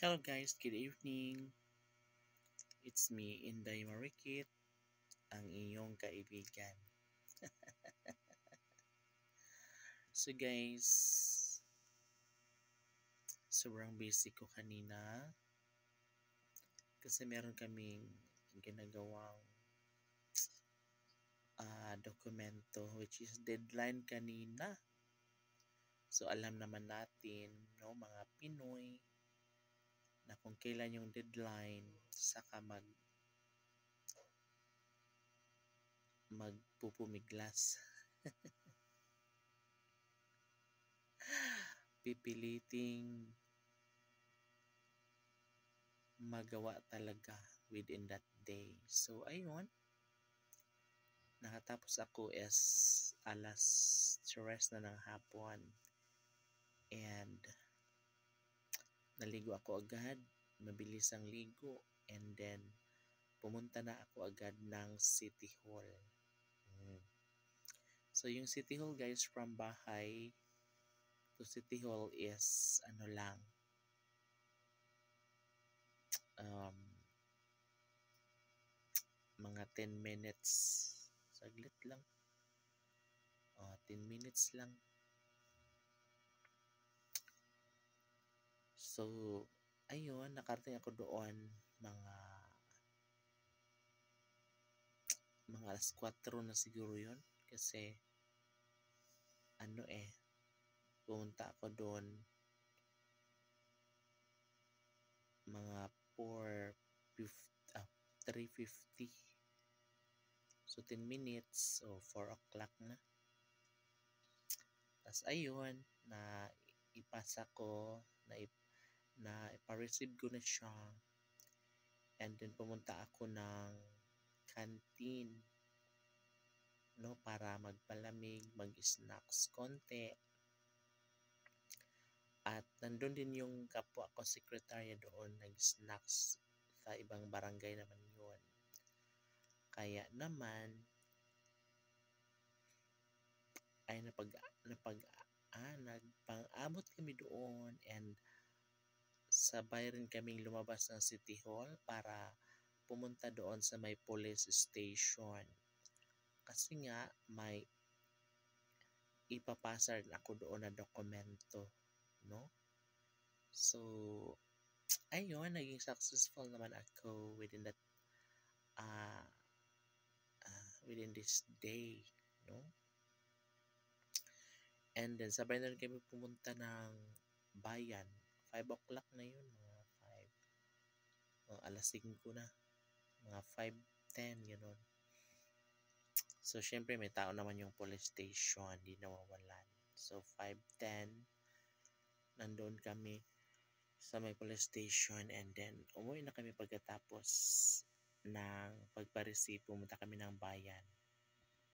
Hello guys, good evening. It's me, Inday Marikit, ang inyong kaibigan. So guys, sobrang busy ko kanina kasi meron kaming ginagawang dokumento which is deadline kanina. So alam naman natin, no, mga Pinoy, na kung kailan yung deadline, saka magpupumiglas. Pipiliting magawa talaga within that day. So ayun, nakatapos ako is alas 3 na ng hapon and naligo ako agad, mabilis ang ligo, and then pumunta na ako agad ng City Hall. So yung City Hall guys, from bahay to City Hall is ano lang, mga 10 minutes, saglit lang, 10 minutes lang. So ayun, nakarating ako doon mga alas 4 na siguro yun kasi pumunta ako doon mga 3:50. So 10 minutes, so 4 o'clock na. Tapos ayun, na ipasa ko, na ipa-receive ko na siya. And then pumunta ako ng canteen, no, para magpalamig, mag-snacks konti. At nandun din yung kapwa ko sekretarya doon, nag-snacks sa ibang barangay naman yun. Kaya naman ay nagpang-abot kami doon and sabay rin kaming lumabas ng City Hall para pumunta doon sa may police station. Kasi nga may ipapasa rin ako doon na dokumento, no? So ayun, naging successful naman ako within this day, no? And then sabay na rin kami pumunta ng bayan. 5 o'clock na yun, mga 5, alas 5 na, mga 5:10, gano'n. So syempre may tao naman yung police station, di nawawalan. So 5:10 nandoon kami sa may police station, and then umuwi na kami pagkatapos ng pagpa-receive. Pumunta kami ng bayan